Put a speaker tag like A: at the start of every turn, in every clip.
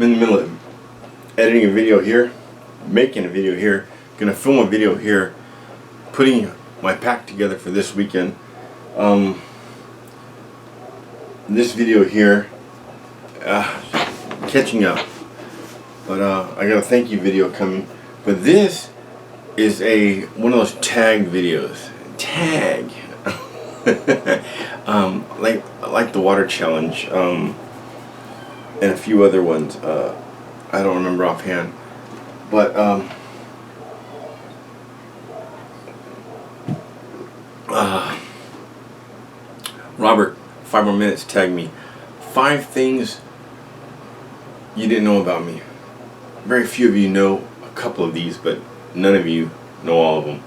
A: I'm in the middle of editing a video here, making a video here, gonna film a video here, putting my pack together for this weekend. This video here, catching up, but I got a thank you video coming. But this is one of those tag videos. Tag, like the water challenge, and a few other ones. I don't remember offhand, but Robert, 5 more minutes, tagged me. 5 things you didn't know about me. Very few of you know a couple of these, but none of you know all of them.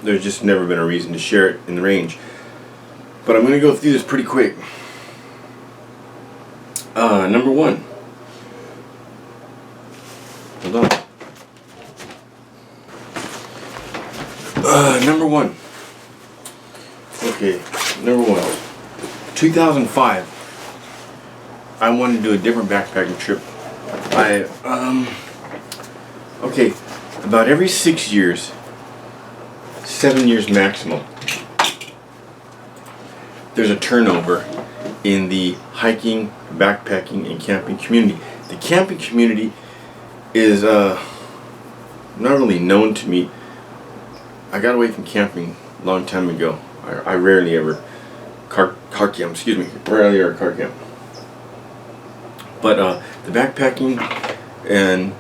A: There's just never been a reason to share it in the range. But I'm going to go through this pretty quick. Number 1. Hold on. Number 1. Okay, number 1. 2005. I wanted to do a different backpacking trip. Okay, about every 6 years, 7 years maximum, there's a turnover in the hiking, backpacking, and camping community. The camping community is not really known to me. I got away from camping a long time ago. I rarely ever car camp, rarely ever car camp. But the backpacking and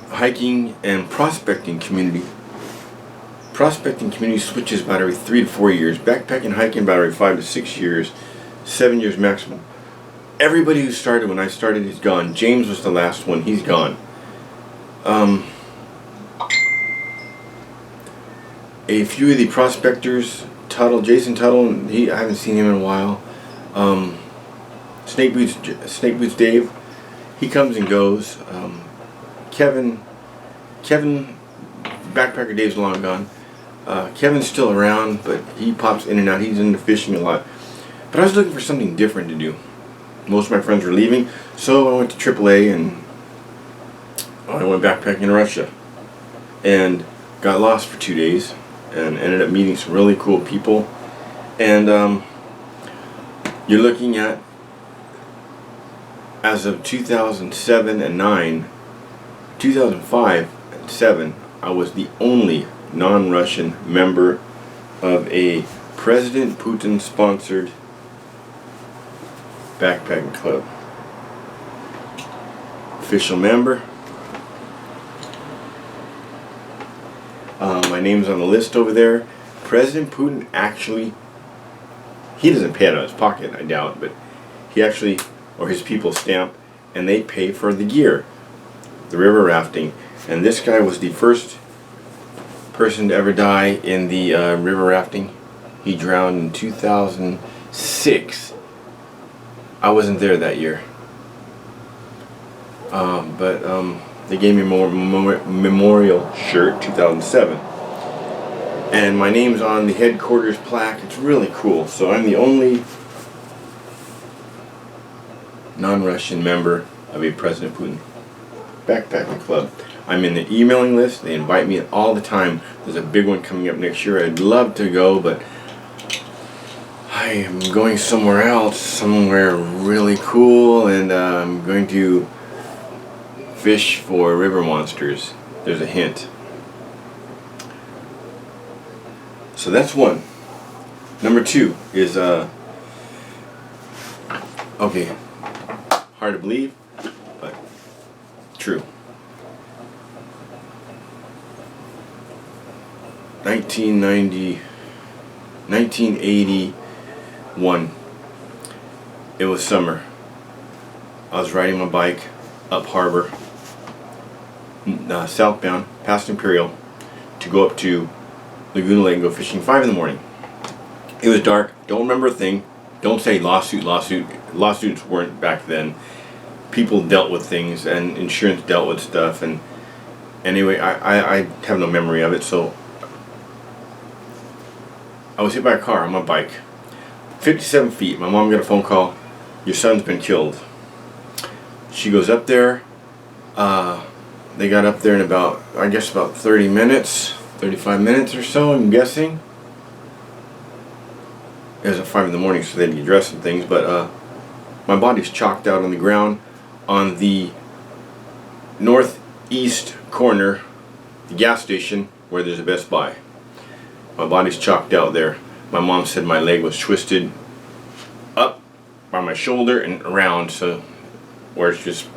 A: hiking and prospecting community switches about every 3 to 4 years. Backpacking and hiking about every 5 to 6 years, 7 years maximum. Everybody who started when I started is gone. James was the last one. He's gone. A few of the prospectors, Jason Tuttle, I haven't seen him in a while. Snake Boots Dave, he comes and goes. Kevin, Backpacker Dave's long gone. Kevin's still around, but he pops in and out. He's into fishing a lot. But I was looking for something different to do. Most of my friends were leaving, so I went to AAA and I went backpacking in Russia. And got lost for 2 days and ended up meeting some really cool people. And you're looking at, as of 2007 and 9, 2005 and 7, I was the only non-Russian member of a President Putin sponsored backpacking club. Official member. My name's on the list over there. President Putin actually, he doesn't pay it out of his pocket, I doubt, but he actually, or his people stamp, and they pay for the gear, the river rafting. And this guy was the first person to ever die in the river rafting. He drowned in 2006. I wasn't there that year, but they gave me a memorial shirt, 2007, and my name's on the headquarters plaque. It's really cool. So I'm the only non-Russian member of a President Putin backpacking club. I'm in the emailing list. They invite me all the time. There's a big one coming up next year. I'd love to go, but I am going somewhere else, somewhere really cool, and I'm going to fish for river monsters. There's a hint. So that's 1. Number 2 is okay, hard to believe, but true. 1981. It was summer. I was riding my bike up harbor, southbound, past Imperial, to go up to Laguna Lake and go fishing 5 in the morning. It was dark. Don't remember a thing. Don't say lawsuit. Lawsuits weren't back then. People dealt with things, and insurance dealt with stuff. And anyway, I have no memory of it. So I was hit by a car on my bike. 57 feet. My mom got a phone call. your son's been killed. She goes up there. They got up there in about, I guess, about 30 minutes, 35 minutes or so, I'm guessing. It was at 5 in the morning, so they had to get dressed and things, but my body's chalked out on the ground on the northeast corner, the gas station where there's a Best Buy. My body's chalked out there. My mom said my leg was twisted up by my shoulder and around, so where it's just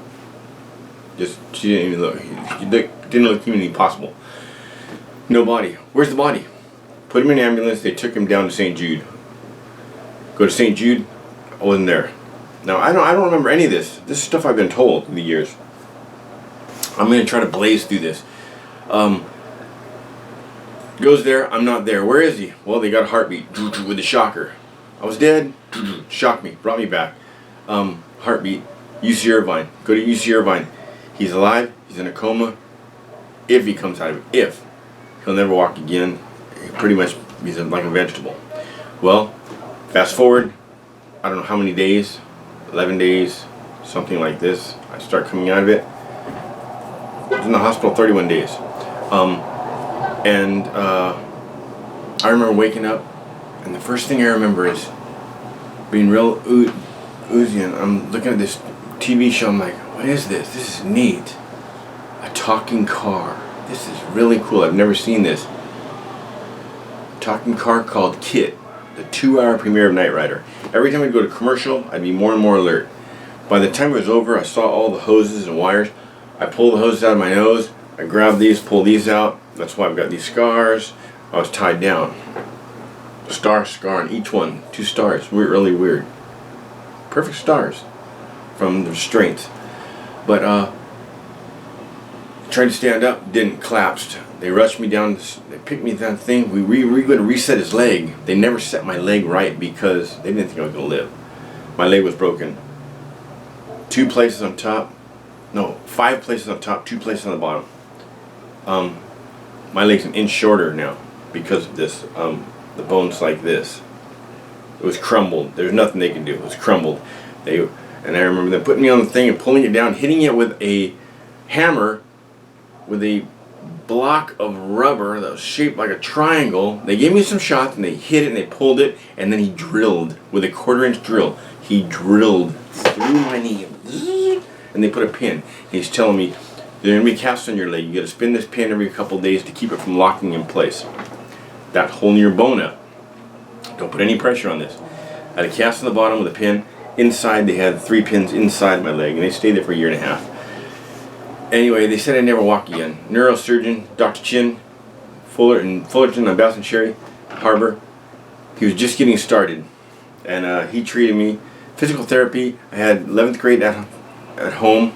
A: she didn't even look. Didn't look humanly possible. No body. Where's the body? Put him in an ambulance. They took him down to St. Jude. Go to St. Jude. I wasn't there. Now I don't remember any of this. This is stuff I've been told through the years. I'm gonna try to blaze through this. Goes there. I'm not there. Where is he? Well, they got a heartbeat with the shocker. I was dead. Shocked me. Brought me back. Heartbeat. UC Irvine. Go to UC Irvine. He's alive. He's in a coma. If he comes out of it. If. He'll never walk again. He pretty much he's like a vegetable. Well, fast forward. I don't know how many days. 11 days. Something like this. I start coming out of it. I was in the hospital 31 days. I remember waking up, and the first thing I remember is being real oozy, and I'm looking at this TV show. I'm like, what is this? This is neat. A talking car. This is really cool. I've never seen this. A talking car called Kit, the 2-hour premiere of Knight Rider. Every time I'd go to commercial, I'd be more and more alert. By the time it was over, I saw all the hoses and wires. I pulled the hoses out of my nose. I grabbed these, pulled these out. That's why I've got these scars. I was tied down. Scar on each one. 2 stars. Really weird. Perfect stars from the restraints. But tried to stand up, didn't, collapsed. They rushed me down. They picked me that thing. We were going to reset his leg. They never set my leg right because they didn't think I was going to live. My leg was broken. 2 places on top. No, 5 places on top, 2 places on the bottom. My leg's an inch shorter now because of this. The bone's like this. It was crumbled. There's nothing they can do. It was crumbled. And I remember them putting me on the thing and pulling it down, hitting it with a hammer with a block of rubber that was shaped like a triangle. They gave me some shots and they hit it and they pulled it, and then he drilled with a 1/4-inch drill. He drilled through my knee and they put a pin. He's telling me, there's going to be a cast on your leg. You got to spin this pin every couple days to keep it from locking in place. That holding your bone up. Don't put any pressure on this. I had a cast on the bottom with a pin. Inside they had 3 pins inside my leg, and they stayed there for a year and a half. Anyway, they said I'd never walk again. Neurosurgeon, Dr. Chin, Fullerton on Bass and Cherry Harbor. He was just getting started, and he treated me. Physical therapy. I had 11th grade at home.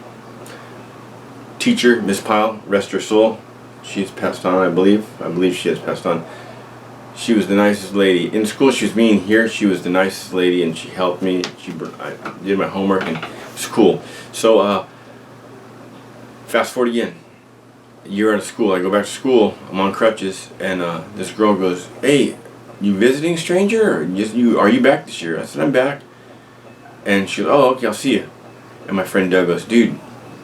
A: Teacher, Miss Pyle, rest her soul. She's passed on, I believe. I believe she has passed on. She was the nicest lady. In school, she was mean. Here, she was the nicest lady, and she helped me. I did my homework, and it was cool. So, fast forward again. A year out of school. I go back to school. I'm on crutches, and this girl goes, "Hey, you visiting stranger? Or are you back this year?" I said, "I'm back." And she goes, "Oh, okay, I'll see you." And my friend Doug goes, "Dude,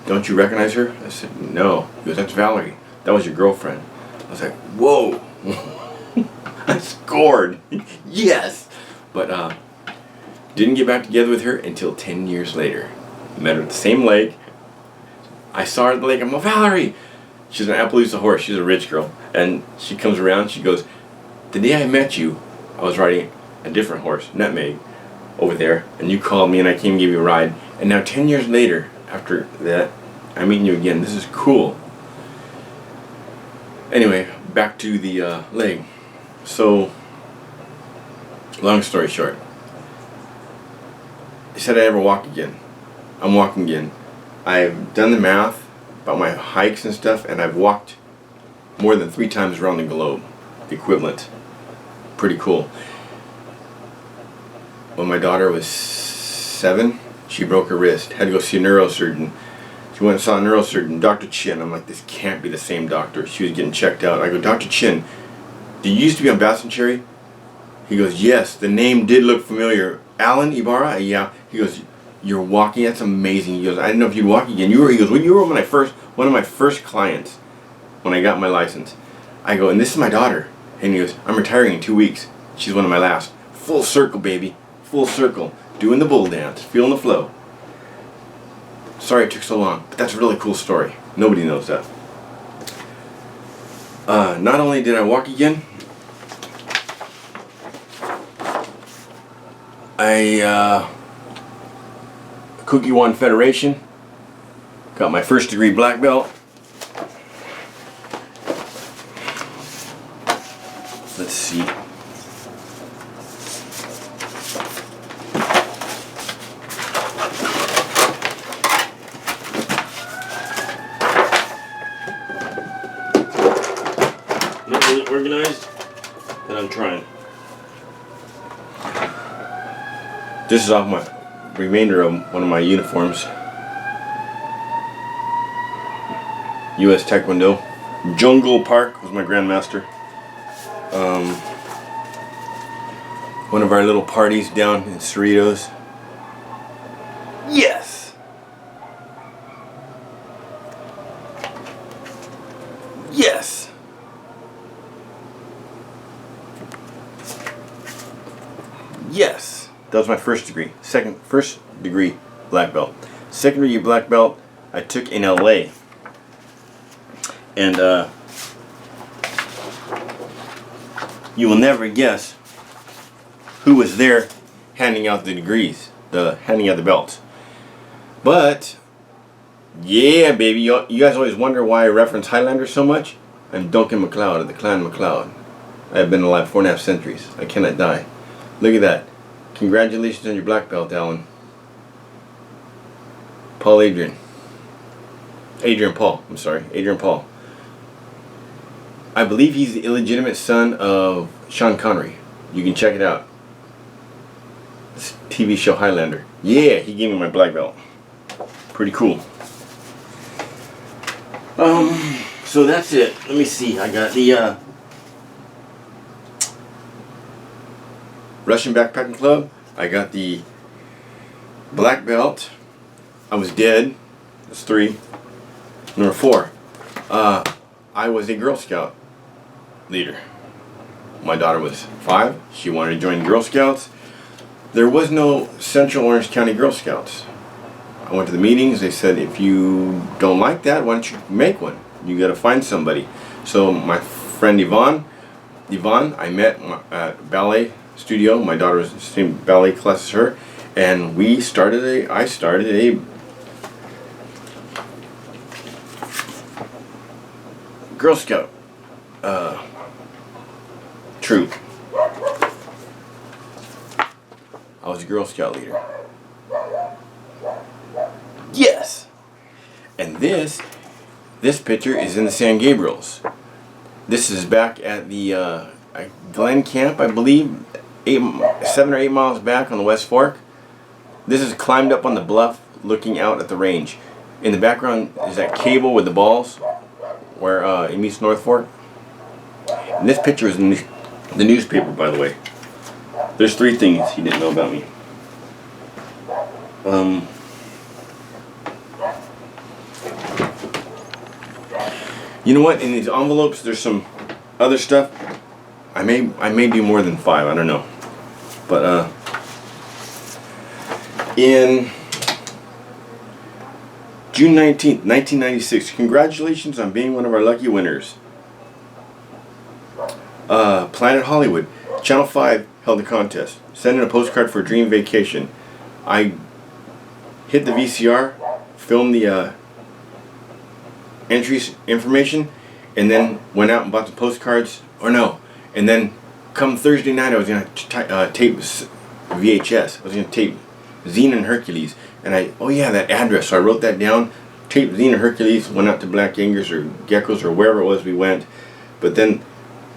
A: don't you recognize her?" I said, "No." He goes, "That's Valerie. That was your girlfriend." I was like, whoa. I scored. Yes. But didn't get back together with her until 10 years later. Met her at the same lake. I saw her at the lake. I'm like, "Valerie." She's an Appaloosa horse. She's a rich girl. And she comes around. She goes, "The day I met you, I was riding a different horse, Nutmeg, over there. And you called me and I came and gave you a ride. And now 10 years later, after that, I'm meeting you again. This is cool." Anyway, back to the leg. So, long story short, I said I never walk again. I'm walking again. I've done the math about my hikes and stuff, and I've walked more than 3 times around the globe, the equivalent. Pretty cool. When my daughter was 7, she broke her wrist. Had to go see a neurosurgeon. She went and saw a neurosurgeon, Dr. Chin. I'm like, this can't be the same doctor. She was getting checked out. I go, "Dr. Chin, did you used to be on Bass and Cherry?" He goes, "Yes, the name did look familiar." "Alan Ibarra?" "Yeah." He goes, you're walking. That's amazing. He goes, I didn't know if you'd walk again. He goes, when you were one of my first clients when I got my license. I go, and this is my daughter. And he goes, I'm retiring in 2 weeks. She's one of my last. Full circle, baby. Full circle. Doing the bull dance. Feeling the flow. Sorry it took so long, but that's a really cool story. Nobody knows that. Not only did I walk again, I Cookie One Federation, got my first degree black belt. Let's see. Not really organized, but I'm trying. This is off my remainder of one of my uniforms. U.S. Taekwondo. Jungle Park was my grandmaster. One of our little parties down in Cerritos. Yes! Yes! Yes! That was my first degree. First degree black belt. Second degree black belt I took in LA. And you will never guess who was there handing out the degrees, handing out the belts. But yeah, baby, you guys always wonder why I reference Highlander so much. I'm Duncan MacLeod of the Clan MacLeod. I have been alive 4.5 centuries. I cannot die. Look at that. Congratulations on your black belt, Alan. Adrian Paul. I believe he's the illegitimate son of Sean Connery. You can check it out. This TV show Highlander. Yeah, he gave me my black belt. Pretty cool. So that's it. Let me see. I got the Russian Backpacking Club. I got the black belt. I was dead. That's 3. Number 4. I was a Girl Scout leader. My daughter was 5. She wanted to join Girl Scouts. There was no Central Orange County Girl Scouts. I went to the meetings. They said, if you don't like that, why don't you make one? You got to find somebody. So my friend Yvonne, I met at ballet studio. My daughter was in the same ballet class as her, and I started a Girl Scout troop. I was a Girl Scout leader. Yes! And this picture is in the San Gabriels. This is back at the Glen Camp, I believe, 7 or 8 miles back on the West Fork. This is climbed up on the bluff looking out at the range. In the background is that cable with the balls where it meets North Fork. And this picture is in the newspaper, by the way. There's 3 things he didn't know about me. You know what? In these envelopes, there's some other stuff. I may do more than 5. I don't know. But in June 19th, 1996, congratulations on being one of our lucky winners. Planet Hollywood, Channel 5 held a contest. Send in a postcard for a dream vacation. I hit the VCR, filmed the entries information, and then went out and bought the postcards. And then come Thursday night, I was going to tape VHS. I was going to tape Xena and Hercules. And that address. So I wrote that down, taped Xena and Hercules, went out to Black Angus or Geckos or wherever it was we went. But then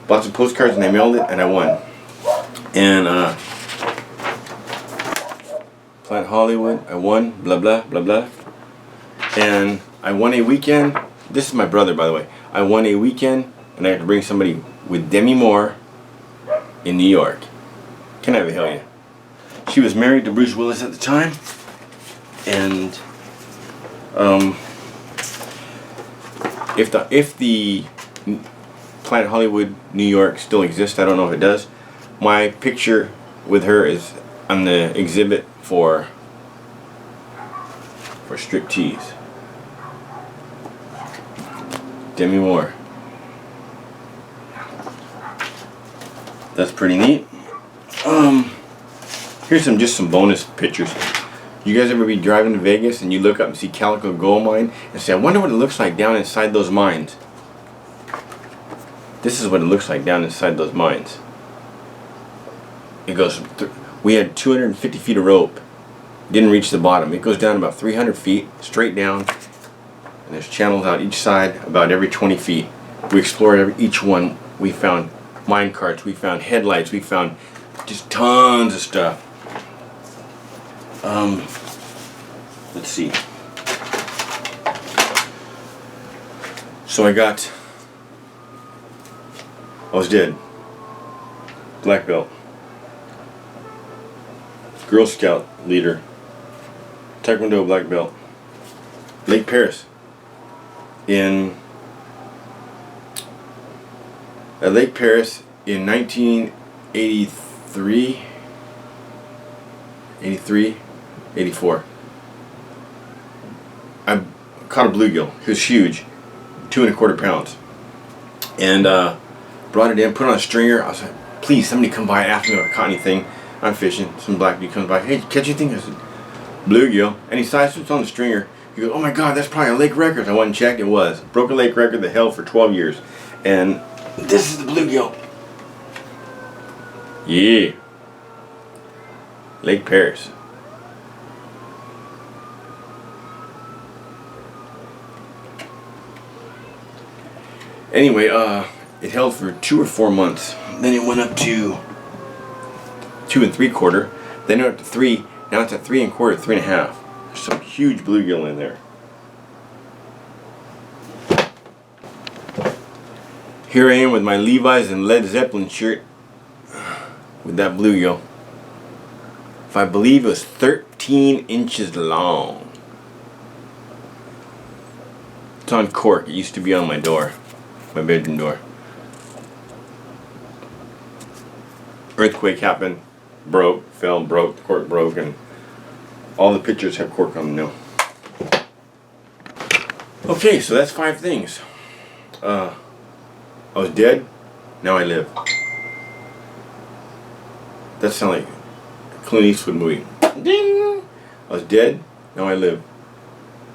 A: bought some postcards and I mailed it and I won. And Planet Hollywood, I won, blah blah blah blah. And I won a weekend. This is my brother, by the way. I won a weekend and I had to bring somebody with Demi Moore in New York. Can I have a hell yeah? She was married to Bruce Willis at the time. And if the Planet Hollywood New York still exists, I don't know if it does. My picture with her is on the exhibit for striptease. Demi Moore. That's pretty neat. Here's just some bonus pictures. You guys ever be driving to Vegas and you look up and see Calico Gold Mine and say, I wonder what it looks like down inside those mines? This is what it looks like down inside those mines. It goes, we had 250 feet of rope. Didn't reach the bottom. It goes down about 300 feet, straight down. And there's channels out each side about every 20 feet. We explored each one. We found mine carts, we found headlights, we found just tons of stuff. Let's see. So I was dead. Black belt. Girl Scout leader. Taekwondo black belt. Lake Paris. At Lake Paris in 1983, 84. I caught a bluegill. It was huge, 2¼ pounds, and brought it in, put it on a stringer. I was like, please, somebody come by and ask me if I caught anything. I'm fishing. Some black dude comes by. Hey, catch anything? I said, bluegill. And he sideswipes on the stringer. He goes, oh my God, that's probably a lake record. I went and checked. It was. Broke a lake record that held for 12 years. And this is the bluegill. Yeah. Lake Paris. Anyway, it held for 2 or 4 months. Then it went up to 2 3/4. Then it went up to 3. Now it's at 3 1/4, 3 1/2. There's some huge bluegill in there. Here I am with my Levi's and Led Zeppelin shirt with that bluegill. If I believe it was 13 inches long. It's on cork. It used to be on my door, my bedroom door. Earthquake happened, broke, fell, broke, the cork broke, and all the pictures have cork on them now. Okay, so that's 5 things. I was dead, now I live. That sounds like a Clint Eastwood movie. Ding! I was dead, now I live.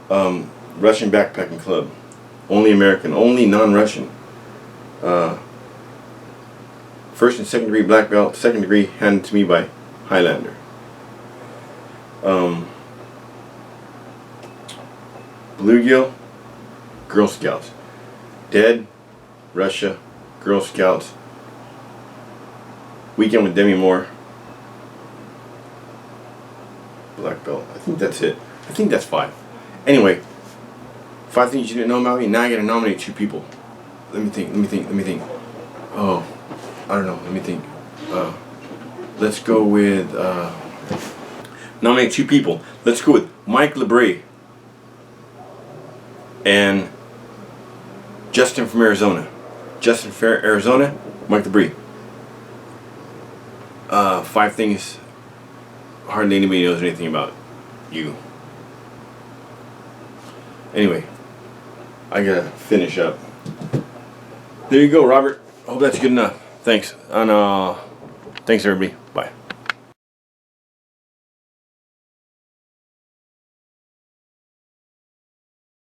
A: Russian Backpacking Club. Only American, only non-Russian. First and second degree black belt, second degree handed to me by Highlander. Bluegill, Girl Scouts. Dead, Russia, Girl Scouts. Weekend with Demi Moore. Black belt. I think that's it. I think that's 5. Anyway, 5 things you didn't know about me. Now I gotta nominate 2 people. Let me think. Oh, I don't know. Let me think. Let's go with nominate 2 people. Let's go with Mike LeBray and Justin from Arizona. Justin from Arizona, Mike LeBray. 5 things hardly anybody knows anything about you. Anyway, I gotta finish up. There you go, Robert. Hope that's good enough. Thanks. And thanks everybody. Bye.